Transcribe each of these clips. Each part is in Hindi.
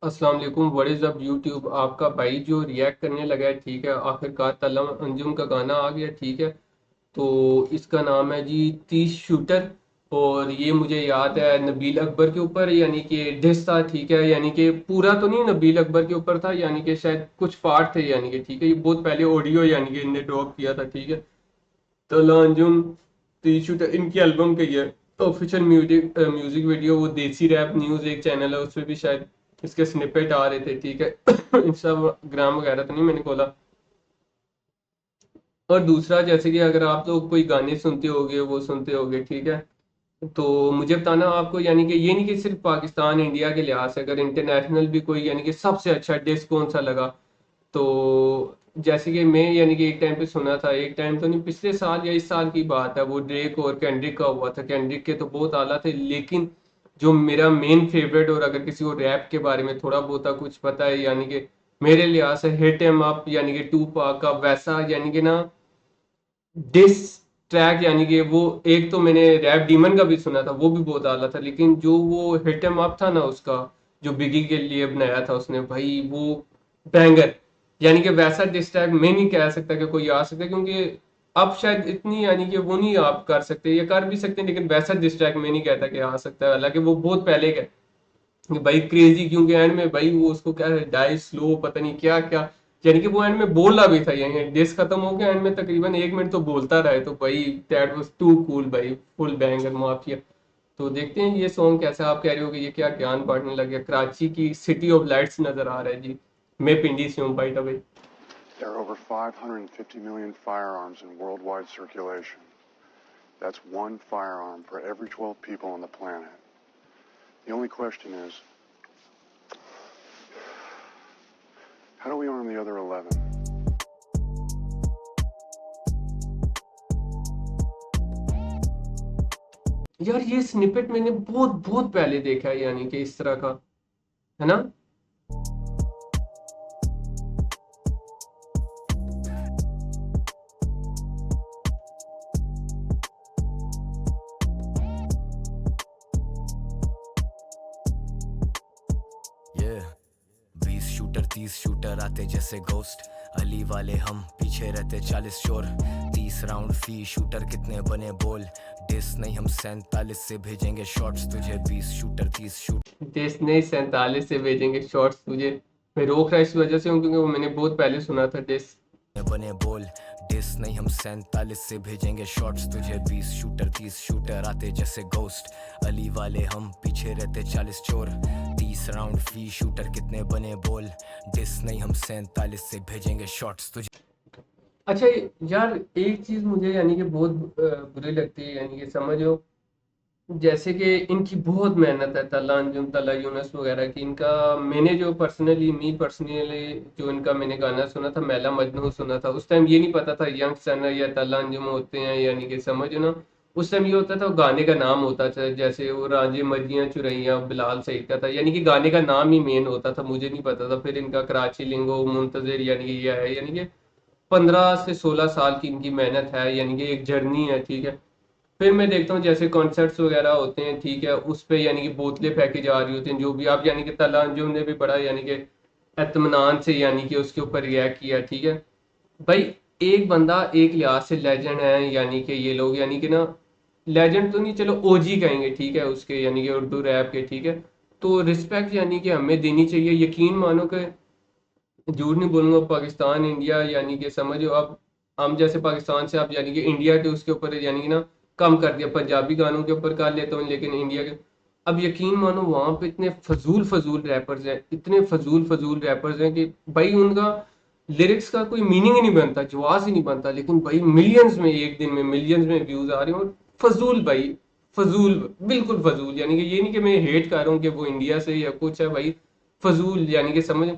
अस्सलाम वालेकुम। What is up YouTube. आपका भाई जो रिएक्ट करने लगा है, ठीक है, आखिरकार तलम अंजुम का गाना आ गया, ठीक है। तो इसका नाम है जी तीस शूटर। और ये मुझे याद है नबील अकबर के ऊपर यानी कि डिस था, ठीक है, यानी कि पूरा तो नहीं नबील अकबर के ऊपर था, यानी कि शायद कुछ पार्ट थे, यानी कि ठीक है, ये बहुत पहले ऑडियो यानी कि इनने ड्रॉप किया था, ठीक है। तलम अंजुम तीस शूटर इनकी एल्बम का ही है। ऑफिशियल म्यूजिक म्यूजिक वीडियो वो देसी रैप न्यूज़ एक चैनल है, उस पर भी शायद इसके स्निपेट आ रहे थे, ठीक है। इंस्टाग्राम वगैरह तो नहीं मैंने खोला। और दूसरा, जैसे कि अगर आप लोग कोई गाने सुनते होगे वो सुनते होगे, ठीक है, तो मुझे बताना आपको, यानी कि ये नहीं कि सिर्फ पाकिस्तान इंडिया के लिहाज से, अगर इंटरनेशनल भी कोई यानी कि सबसे अच्छा डिस्क कौन सा लगा। तो जैसे कि मैं यानी कि एक टाइम पे सुना था, एक टाइम तो नहीं, पिछले साल या इस साल की बात है, वो ड्रेक और केंड्रिक का हुआ था। केंड्रिक के तो बहुत आला थे, लेकिन जो मेरा मेन फेवरेट, और अगर किसी को रैप के बारे में थोड़ा बहुत कुछ पता है, यानी कि मेरे लिहाज से हिट एम अप यानी कि टू पाक का वैसा यानी कि ना डिस ट्रैक, यानी कि वो एक तो मैंने रैप डीमन का भी सुना था, वो भी बहुत आला था, लेकिन जो वो हिट एम अप था ना उसका, जो बिगी के लिए बनाया था उसने, भाई वो बैंगर। यानी कि वैसा डिस ट्रैक मैं नहीं कह सकता कि कोई आ सकता, क्योंकि अब शायद इतनी यानी कि वो नहीं आप कर सकते, या कर भी सकते हैं, लेकिन वैसा डिस ट्रैक मैं नहीं कहता कि आ सकता है, हालांकि वो बहुत पहले का कि भाई क्रेजी, क्योंकि एंड में भाई वो उसको क्या है, डाई स्लो पता नहीं क्या क्या, यानी कि वो एंड में बोला भी था, यानी डिस खत्म हो गया, एंड में तकरीबन एक मिनट तो बोलता रहे, तो भाई दैट वाज टू कूल भाई, फुल बैंगर माफिया। तो देखते हैं ये सॉन्ग कैसा, आप कह रहे हो कि ये क्या ज्ञान बांटने लग गया, कराची की सिटी ऑफ लाइट्स नजर आ रहा है जी। मैं पिंडी से हूँ by the way. There are over 550 million firearms in worldwide circulation. That's one firearm for every 12 people on the planet. The only question is, how do we arm the other 11? यार ये स्निपेट मैंने बहुत बहुत पहले देखा है, यानी कि इस तरह का, है ना। ये 20 शूटर 30 शूटर आते जैसे गोस्ट, अली वाले हम पीछे रहते 40 चोर। 30 राउंड फी शूटर कितने बने बोल, डिस नहीं हम 47 से भेजेंगे शॉट्स तुझे। 20 शूटर 30 शूटर देश ने 47 से भेजेंगे शॉर्ट्स तुझे। मैं रोक रहा इस वजह से हूँ क्योंकि वो मैंने बहुत पहले सुना था डिस। बने बोल, डिस नहीं हम 47 से भेजेंगे शॉट्स तुझे। 20 शूटर 30 शूटर आते जैसे गोस्ट, अली वाले हम पीछे रहते 40 चोर। 30 राउंड फी शूटर कितने बने बोल, डिस नहीं हम 47 से भेजेंगे शॉट्स तुझे। अच्छा यार, एक चीज मुझे यानी कि बहुत बुरी लगती है, यानी कि समझो, जैसे कि इनकी बहुत मेहनत है, तला अंजुम तला यूनस वगैरह की, इनका मैंने जो पर्सनली जो इनका मैंने गाना सुना था, मैला मजनू सुना था, उस टाइम ये नहीं पता था यंग सन या तला अंजुम होते हैं, यानी कि समझो ना। उस टाइम ये होता था गाने का नाम होता था, जैसे वो रांझे मर्जियां चुरैया बिलाल सईद का था, यानी कि गाने का नाम ही मेन होता था, मुझे नहीं पता था। फिर इनका कराची लिंगो मुंतजिर यानी कि ये है, यानी कि 15 से 16 साल की इनकी मेहनत है, यानी कि एक जर्नी है, ठीक है। फिर मैं देखता हूँ जैसे कॉन्सर्ट्स वगैरह होते हैं, ठीक है, उस पे यानी कि बोतलें फेंकी जा रही होती हैं, जो भी आप, यानी कि तला अंजुम ने भी बड़ा यानी कि इत्मीनान से यानी कि उसके ऊपर रिएक्ट किया, ठीक है। भाई एक बंदा एक लिहाज से लेजेंड है, यानी कि ये लोग यानी कि ना, लेजेंड तो नहीं, चलो ओजी कहेंगे, ठीक है, उसके यानी कि उर्दू रैप के, ठीक है। तो रिस्पेक्ट यानी कि हमें देनी चाहिए, यकीन मानो कि झूठ नहीं बोलूंगा, पाकिस्तान इंडिया यानी कि समझो, अब हम जैसे पाकिस्तान से आप यानी कि इंडिया के उसके ऊपर यानी कि ना कम कर दिया, पंजाबी गानों के ऊपर कर लेता हूँ, लेकिन इंडिया के, अब यकीन मानो वहां पे इतने फजूल फजूल रैपर्स हैं, इतने फजूल फजूल रैपर्स हैं कि भाई उनका लिरिक्स का कोई मीनिंग ही नहीं बनता, जवाब ही नहीं बनता, लेकिन भाई मिलियंस में, एक दिन में मिलियंस में व्यूज आ रहे हैं, और फजूल भाई, फजूल, बिल्कुल फजूल, यानी कि ये नहीं कि मैं हेट कर रहा हूँ कि वो इंडिया से या कुछ है, भाई फजूल, यानी कि समझ।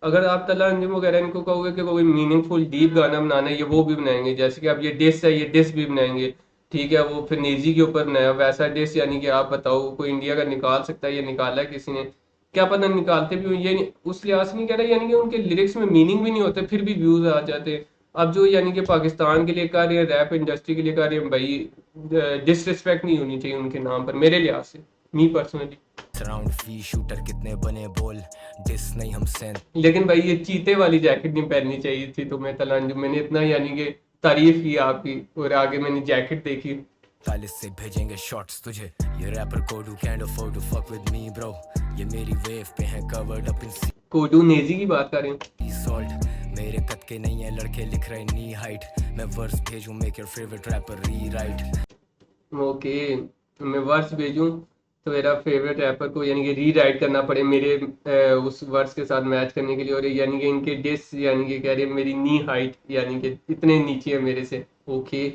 अगर आप तला अंजुम वगैरह इनको कहोगे कि कोई मीनिंगफुल डीप गाना बनाना है, ये वो भी बनाएंगे, जैसे कि अब ये डिस है, ये डिस भी बनाएंगे, ठीक है, वो फिर नेजी के ऊपर बनाया वैसा डिस, यानी कि आप बताओ कोई इंडिया का निकाल सकता है, ये निकाला है किसी ने, क्या पता निकालते भी हो, ये उस लिहाज से नहीं कह रहा, यानी कि उनके लिरिक्स में मीनिंग भी नहीं होते, फिर भी व्यूज आ जाते हैं। अब जो यानी कि पाकिस्तान के लिए कर रहे हैं, रैप इंडस्ट्री के लिए कर रहे हैं, भाई डिसरिस्पेक्ट नहीं होनी चाहिए उनके नाम पर मेरे लिहाज से। मी पर्सनली। राउंड फी शूटर कितने बने बोल डिस नहीं हम सेंट लेकिन भाई ये चीते वाली जैकेट नहीं पहननी चाहिए थी तुम्हें तलांजु, मैंने इतना यानी कि तारीफ की आपकी, और आगे मैंने जैकेट देखी। 40 से भेजेंगे शॉट्स तुझे ये रैपर कोडू can't afford to fuck with me bro ये मेरी वेव पे है कवर्ड अप इन कोडू नेजी की बात कर रहे हैं। सी सॉल्ट मेरे कद के नहीं है लड़के लिख रहे नी हाइट मैं वर्स भेजूं make your favourite rapper rewrite okay, मैं वर्स भेजूं तो मेरा फेवरेट रैपर को यानी कि रीराइट करना पड़े मेरे उस वर्स के साथ मैच करने के लिए, और यानी कि इनके डिस यानी कि कह रहे हैं मेरी नी हाइट यानी कि इतने नीचे है मेरे से। ओके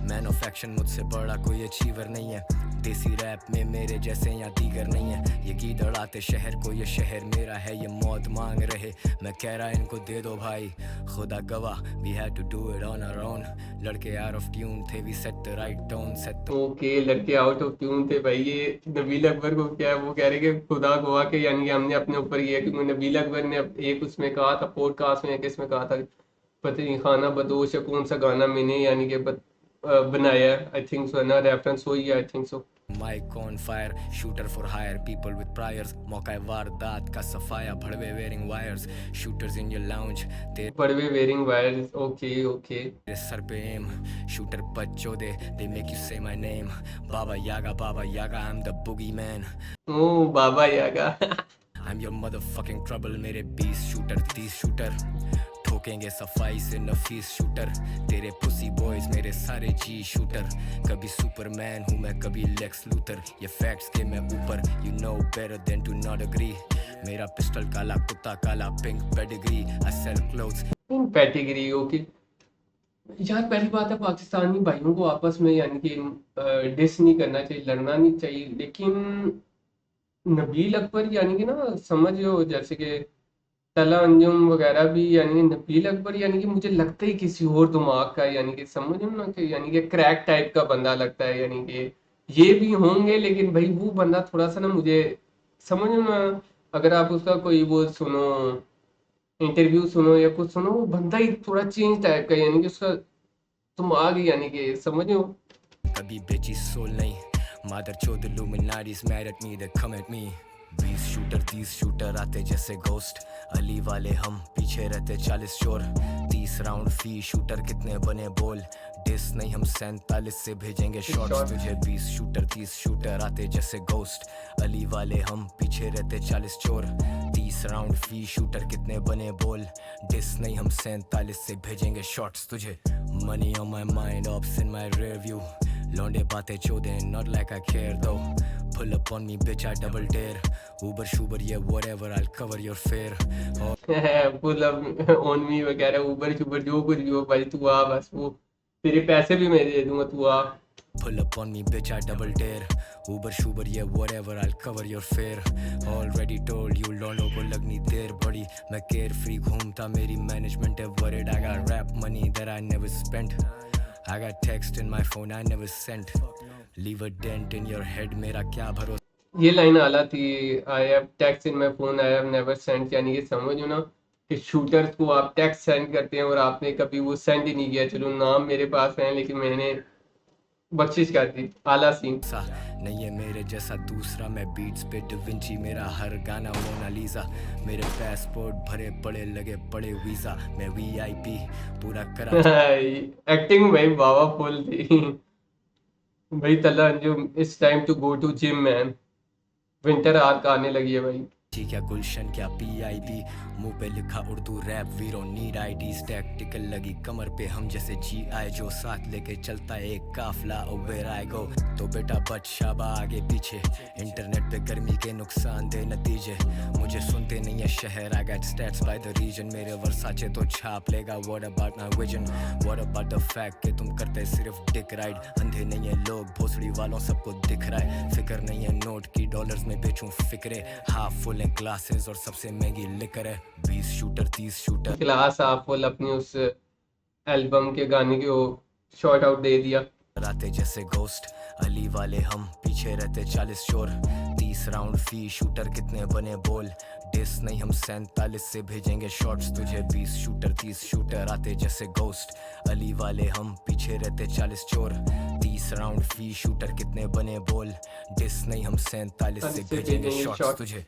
मैन ऑफ एक्शन मुझसे बड़ा कोई अचीवर नहीं है देसी रैप में मेरे जैसे या दीगर नहीं है ये गीत अड़ाते शहर को ये शहर मेरा है ये मौत मांग रहे मैं कह रहा इनको दे दो भाई खुदा गवाह we had to do it on our own लड़के आउट ऑफ ट्यून थे we set the right tone set okay, लड़के आउट ऑफ ट्यून थे भाई। ये नबील अकबर को क्या है, वो कह रहे कि खुदा गवाह के यानी कि हमने अपने ऊपर किया, क्योंकि नबील अकबर ने एक उसमें कहा था पॉडकास्ट में, किसमें कहा था पता नहीं, खाना बदोश या कौन सा गाना मैंने यानी कि बनाया है, आई थिंक सो है ना, रेफरेंस हुई है I think so. Mic on fire shooter for hire people with priors मौका वारदात का सफाया भड़वे wearing wires shooters in your lounge बड़वे वेयरिंग वायर्स। ओके ओके, तेरे सर पे एम शूटर बच्चों they make you say my name Baba Yaga I am the boogeyman oh Baba Yaga. I am your motherfucking trouble मेरे 20 शूटर 30 शूटर ठोकेंगे सफाई से नफीस शूटर तेरे पुसी बॉयज मेरे सारे जी शूटर कभी सुपरमैन हूँ मैं कभी लेक्स लूथर ये फैक्ट्स के मैं ऊपर you know better than to not agree मेरा पिस्टल काला कुत्ता काला pink Pedigree I sell clothes in category. Okay यार, पहली बात है पाकिस्तानी भाइयों को आपस में यानी कि डिस नहीं करना चाहिए, लड़ना नहीं चाहिए, लेकिन नबील अकबर यानी कि ना समझो जैसे कि तला अंजुम वगैरह भी यानी कि नबील अकबर यानी कि मुझे लगता ही किसी और दिमाग का, यानी कि समझो ना कि यानी कि क्रैक टाइप का बंदा लगता है, यानी कि ये भी होंगे लेकिन भाई वो बंदा थोड़ा सा ना मुझे समझो ना, अगर आप उसका कोई वो सुनो इंटरव्यू सुनो या कुछ सुनो, वो बंदा ही थोड़ा चेंज टाइप का, यानी कि उसका दिमाग ही यानी कि समझो। कभी बेची सोल नहीं मादर चोद luminaries mad at me they come at me 20 shooter 30 shooter आते जैसे घोस्ट अली वाले हम पीछे रहते 40 चोर 30 राउंड फी शूटर कितने बने बोल डिस नहीं हम 47 से भेजेंगे शॉट्स तुझे 20 शूटर 30 शूटर आते जैसे घोस्ट अली वाले हम पीछे रहते 40 चोर 30 राउंड फी शूटर कितने बने बोल डिस नहीं हम 47 से भेजेंगे शॉट्स तुझे money on my mind ops in my rear view लौंडे बातें चोदे not like I care though pull up on me bitch I double dare Uber Shuber yeah whatever I'll cover your fare pull up on me वगैरह ऊबर शुबर जो कुछ भी हो भाई, तू आ बस, वो तेरे पैसे भी मैं दे दूंगा, तू आ। pull up on me bitch I double dare Uber Shuber yeah whatever I'll cover your fare already told you लौंडों को लगनी देर बड़ी मैं केयर फ्री घूमता मेरी मैनेजमेंट है worried I got rap money that I never spent I got text in my phone I never sent leave a dent in your head मेरा क्या भरोसा। ये लाइन आला थी, I have text in my phone I have never send, यानी कि समझो ना कि शूटर्स को आप टेक्स्ट सेंड करते हैं और आपने कभी वो सेंड ही नहीं किया, चलो नाम मेरे पास है लेकिन मैंने बख्शिश कर दी, आला सीन। नहीं है मेरे जैसा दूसरा मैं बीट्स पे डिविंची मेरा हर गाना मोनालिसा मेरे पासपोर्ट भरे पड़े लगे पड़े वीजा मैं वीआईपी पूरा करा एक्टिंग भाई बाबा फुल थी भाई। तला Anjum it's time to go to gym man, winter arc आने लगी है भाई। क्या गुलशन क्या पीआईबी मुंह पे लिखा Urdu rap we don't need IDs tactical लगी कमर पे हम जैसे जीआई जो साथ लेके चलता है एक काफला वेयर आई गो तो बेटा बच शाबा आगे पीछे इंटरनेट पे गर्मी के नुकसानदेह नतीजे मुझे सुनते नहीं है शहर I get stats by the reason मेरे वर्साचे तो छाप लेगा what about my vision what about the fact कि तुम करते सिर्फ डिक राइड अंधे नहीं है लोग भोसड़ी वालों सबको दिख रहा है फिक्र नहीं है नोट की डॉलर्स में बेचूं फिक्रे हाफ फुल ग्लासेस और सबसे महंगी लिकर है 20 शूटर 30 शूटर क्लास आप फुल अपनी उस एल्बम के गाने को शॉर्ट आउट दे दिया। राते जैसे घोस्ट अली वाले हम पीछे रहते 40 चोर 30 30 राउंड फी शूटर कितने बने बोल, डिस नहीं हम 47 से भेजेंगे शॉट्स तुझे 20 शूटर 30 शूटर आते जैसे गोस्ट, अली वाले हम पीछे रहते 40 चोर, 30 राउंड फी शूटर कितने बने बोल, डिस नहीं हम 47 से भेजेंगे शॉट्स तुझे।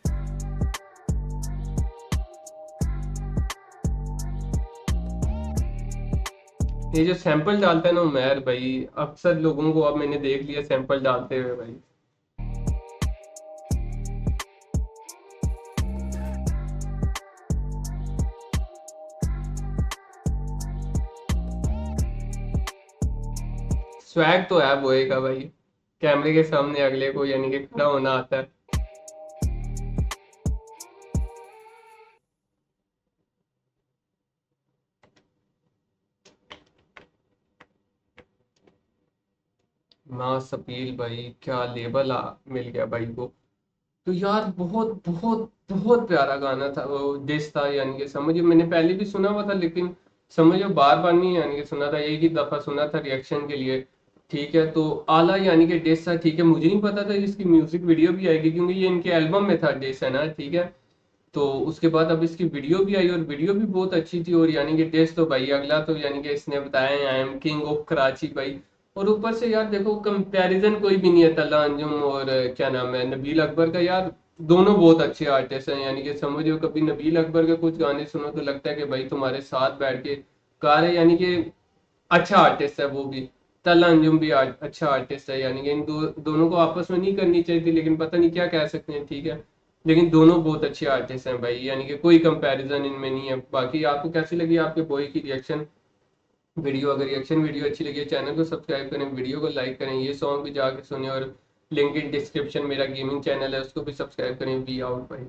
ये जो सैंपल डालता है ना उमर भाई, अक्सर लोगों को अब मैंने देख लिया सैंपल डालते हुए भाई। स्वैग तो है बोए का भाई, कैमरे के सामने अगले को यानी कि खड़ा होना आता है। मास अपील भाई, क्या लेबल मिल गया भाई को। तो यार बहुत बहुत बहुत प्यारा गाना था वो, डिस था यानी कि समझिए, मैंने पहले भी सुना हुआ था लेकिन समझो बार बार नहीं यानी कि सुना था, एक ही दफा सुना था रिएक्शन के लिए। ठीक है, तो आला यानी कि डिस था। ठीक है, मुझे नहीं पता था इसकी म्यूजिक वीडियो भी आएगी क्योंकि ये इनके एल्बम में था डिस, है ना। ठीक है, तो उसके बाद अब इसकी वीडियो भी आई और वीडियो भी बहुत अच्छी थी। और यानी कि टेस्ट तो भाई अगला तो यानी कि इसने बताया I am king of Karachi भाई। और ऊपर से यार देखो कंपैरिजन कोई भी नहीं है तल्ला अंजुम और क्या नाम है नबील अकबर का। यार दोनों बहुत अच्छे आर्टिस्ट हैं, यानी कि समझो कभी नबील अकबर के कुछ गाने सुनो तो लगता है कि भाई तुम्हारे साथ बैठ के गा रहे, यानी कि अच्छा आर्टिस्ट है वो भी। तल्ला अंजुम भी अच्छा आर्टिस्ट है, यानी कि इन दोनों को आपस में नहीं करनी चाहिए थी लेकिन पता नहीं क्या कह सकते हैं। ठीक है, लेकिन दोनों बहुत अच्छे आर्टिस्ट हैं भाई, यानी कि कोई कंपैरिजन इनमें नहीं है। बाकी आपको कैसी लगी आपके बॉय की रिएक्शन वीडियो? अगर रिएक्शन वीडियो अच्छी लगी है चैनल को सब्सक्राइब करें, वीडियो को लाइक करें, ये सॉन्ग भी जाके सुने और लिंक इन डिस्क्रिप्शन मेरा गेमिंग चैनल है उसको भी सब्सक्राइब करें। वी आउट भाई।